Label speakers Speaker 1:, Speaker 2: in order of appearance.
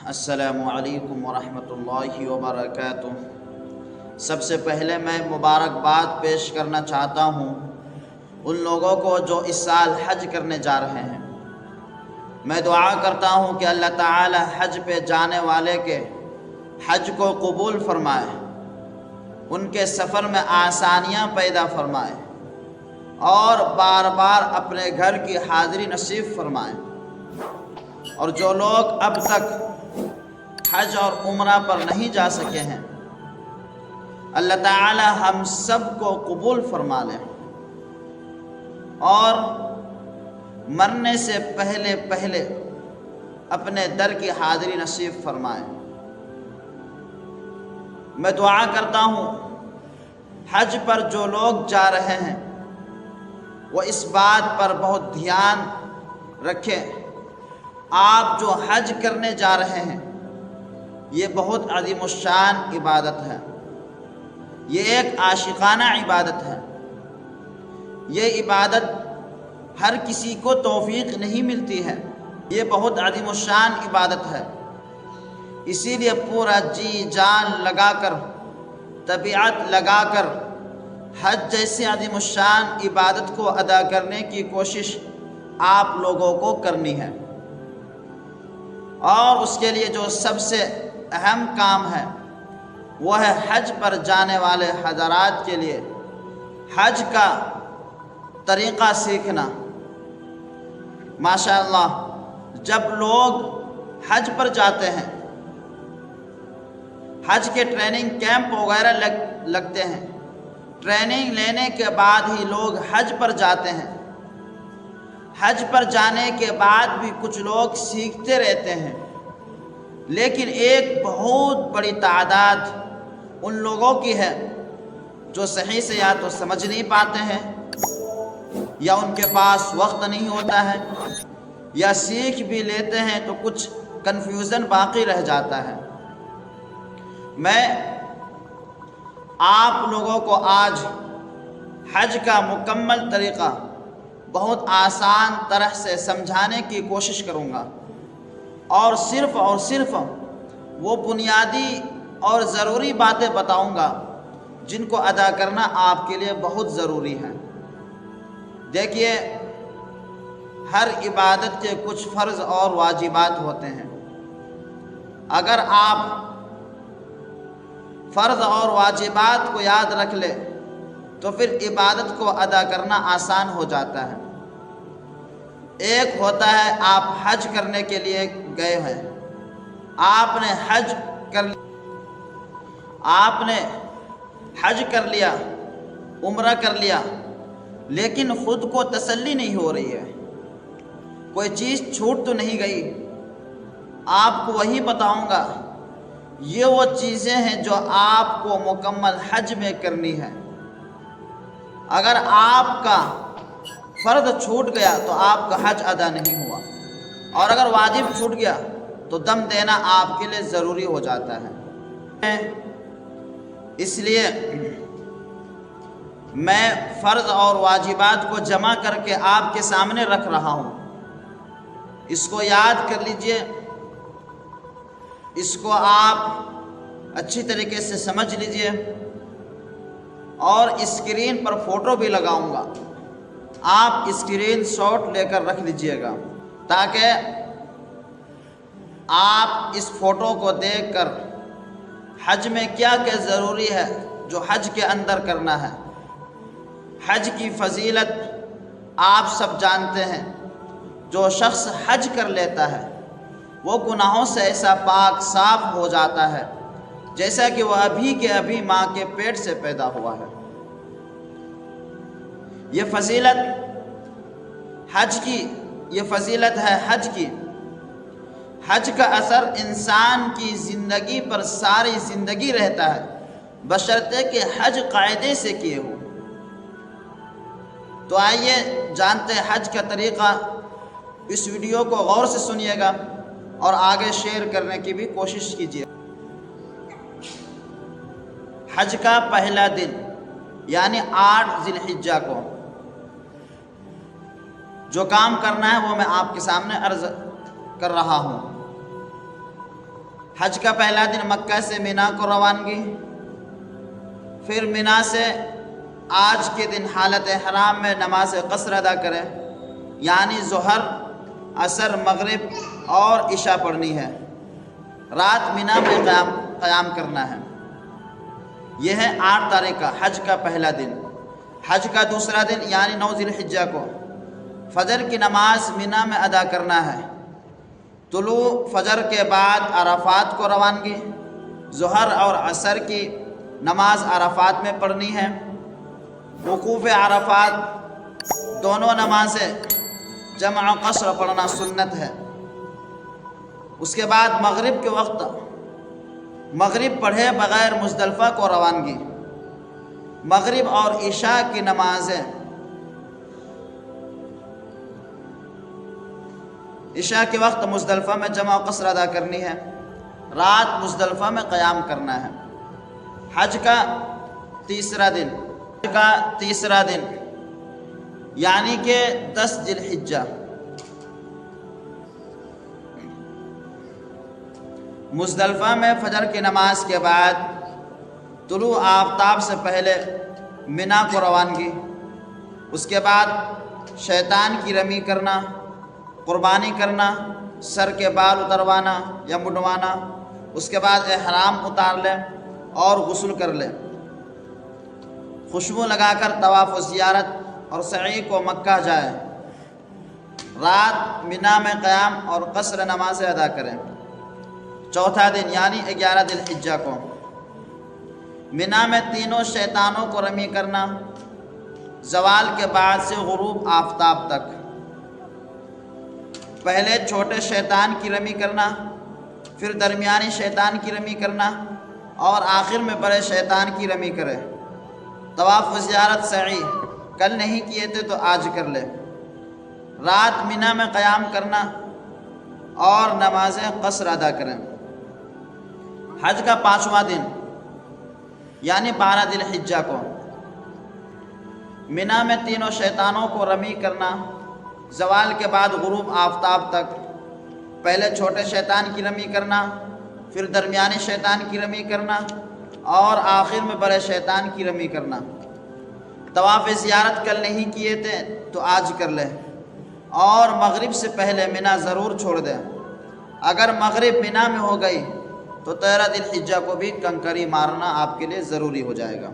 Speaker 1: السلام علیکم ورحمۃ اللہ وبرکاتہ۔ سب سے پہلے میں مبارکباد پیش کرنا چاہتا ہوں ان لوگوں کو جو اس سال حج کرنے جا رہے ہیں۔ میں دعا کرتا ہوں کہ اللہ تعالی حج پہ جانے والے کے حج کو قبول فرمائے، ان کے سفر میں آسانیاں پیدا فرمائے اور بار بار اپنے گھر کی حاضری نصیب فرمائے۔ اور جو لوگ اب تک حج اور عمرہ پر نہیں جا سکے ہیں، اللہ تعالی ہم سب کو قبول فرما لے اور مرنے سے پہلے اپنے در کی حاضری نصیب فرمائے۔ میں دعا کرتا ہوں حج پر جو لوگ جا رہے ہیں وہ اس بات پر بہت دھیان رکھیں، آپ جو حج کرنے جا رہے ہیں یہ بہت عظیم الشان عبادت ہے، یہ ایک عاشقانہ عبادت ہے۔ یہ عبادت ہر کسی کو توفیق نہیں ملتی ہے، یہ بہت عظیم الشان عبادت ہے۔ اسی لیے پورا جی جان لگا کر، طبیعت لگا کر حج جیسی عظیم الشان عبادت کو ادا کرنے کی کوشش آپ لوگوں کو کرنی ہے۔ اور اس کے لیے جو سب سے اہم کام ہے وہ ہے حج پر جانے والے حضرات کے لیے حج کا طریقہ سیکھنا۔ ماشاءاللہ جب لوگ حج پر جاتے ہیں، حج کے ٹریننگ کیمپ وغیرہ لگتے ہیں، ٹریننگ لینے کے بعد ہی لوگ حج پر جاتے ہیں۔ حج پر جانے کے بعد بھی کچھ لوگ سیکھتے رہتے ہیں، لیکن ایک بہت بڑی تعداد ان لوگوں کی ہے جو صحیح سے یا تو سمجھ نہیں پاتے ہیں، یا ان کے پاس وقت نہیں ہوتا ہے، یا سیکھ بھی لیتے ہیں تو کچھ کنفیوژن باقی رہ جاتا ہے۔ میں آپ لوگوں کو آج حج کا مکمل طریقہ بہت آسان طرح سے سمجھانے کی کوشش کروں گا، اور صرف وہ بنیادی اور ضروری باتیں بتاؤں گا جن کو ادا کرنا آپ کے لیے بہت ضروری ہے۔ دیکھیے، ہر عبادت کے کچھ فرض اور واجبات ہوتے ہیں۔ اگر آپ فرض اور واجبات کو یاد رکھ لیں تو پھر عبادت کو ادا کرنا آسان ہو جاتا ہے۔ ایک ہوتا ہے آپ حج کرنے کے لیے گئے ہیں، آپ نے حج کر لیا، عمرہ کر لیا، لیکن خود کو تسلی نہیں ہو رہی ہے، کوئی چیز چھوٹ تو نہیں گئی۔ آپ کو وہی بتاؤں گا، یہ وہ چیزیں ہیں جو آپ کو مکمل حج میں کرنی ہے۔ اگر آپ کا فرض چھوٹ گیا تو آپ کا حج ادا نہیں ہوا، اور اگر واجب چھوٹ گیا تو دم دینا آپ کے لیے ضروری ہو جاتا ہے۔ اس لیے میں فرض اور واجبات کو جمع کر کے آپ کے سامنے رکھ رہا ہوں، اس کو یاد کر لیجئے، اس کو آپ اچھی طریقے سے سمجھ لیجئے، اور اسکرین پر فوٹو بھی لگاؤں گا، آپ اسکرین شاٹ لے کر رکھ لیجئے گا تاکہ آپ اس فوٹو کو دیکھ کر حج میں کیا کیا ضروری ہے جو حج کے اندر کرنا ہے۔ حج کی فضیلت آپ سب جانتے ہیں، جو شخص حج کر لیتا ہے وہ گناہوں سے ایسا پاک صاف ہو جاتا ہے جیسا کہ وہ ابھی کے ابھی ماں کے پیٹ سے پیدا ہوا ہے۔ یہ فضیلت ہے حج کی۔ حج کا اثر انسان کی زندگی پر ساری زندگی رہتا ہے، بشرطے کہ حج قاعدے سے کیے ہو۔ تو آئیے جانتے ہیں حج کا طریقہ۔ اس ویڈیو کو غور سے سنیے گا اور آگے شیئر کرنے کی بھی کوشش کیجیے۔ حج کا پہلا دن یعنی 8 ذی الحجہ کو جو کام کرنا ہے وہ میں آپ کے سامنے عرض کر رہا ہوں۔ حج کا پہلا دن مکہ سے مینا کو روانگی، پھر مینا سے آج کے دن حالت احرام میں نماز قصر ادا کرے، یعنی ظہر، عصر، مغرب اور عشاء پڑھنی ہے۔ رات مینا میں قیام کرنا ہے۔ یہ ہے 8 تاریخ کا حج کا پہلا دن۔ حج کا دوسرا دن یعنی 9 ذی الحجہ کو فجر کی نماز مینا میں ادا کرنا ہے۔ طلوع فجر کے بعد عرفات کو روانگی، ظہر اور عصر کی نماز عرفات میں پڑھنی ہے۔ وقوف عرفات دونوں نمازیں جمع قصر پڑھنا سنت ہے۔ اس کے بعد مغرب کے وقت مغرب پڑھے بغیر مزدلفہ کو روانگی۔ مغرب اور عشاء کی نمازیں عشاء کے وقت مزدلفہ میں جمع قصر ادا کرنی ہے۔ رات مزدلفہ میں قیام کرنا ہے۔ حج کا تیسرا دن یعنی کہ 10 ذی الحجہ مزدلفہ میں فجر کی نماز کے بعد طلوع آفتاب سے پہلے مینا کو روانگی، اس کے بعد شیطان کی رمی کرنا، قربانی کرنا، سر کے بال اتروانا یا منڈوانا، اس کے بعد احرام اتار لے اور غسل کر لے، خوشبو لگا کر طواف و زیارت اور سعی کو مکہ جائے، رات مینا میں قیام اور قصر نمازیں ادا کریں۔ چوتھا دن یعنی 11 ذی الحجہ کو مینا میں تینوں شیطانوں کو رمی کرنا، زوال کے بعد سے غروب آفتاب تک۔ پہلے چھوٹے شیطان کی رمی کرنا، پھر درمیانی شیطان کی رمی کرنا اور آخر میں بڑے شیطان کی رمی کرے۔ طواف و زیارت سعی کل نہیں کیے تھے تو آج کر لے۔ رات مینا میں قیام کرنا اور نمازیں قصر ادا کریں۔ حج کا 5واں دن یعنی 12 ذی الحجہ کو مینا میں تینوں شیطانوں کو رمی کرنا، زوال کے بعد غروب آفتاب تک۔ پہلے چھوٹے شیطان کی رمی کرنا، پھر درمیانی شیطان کی رمی کرنا اور آخر میں بڑے شیطان کی رمی کرنا۔ طواف زیارت کل نہیں کیے تھے تو آج کر لے اور مغرب سے پہلے مینا ضرور چھوڑ دیں۔ اگر مغرب مینا میں ہو گئی تو 13 ذی الحجہ کو بھی کنکری مارنا آپ کے لیے ضروری ہو جائے گا۔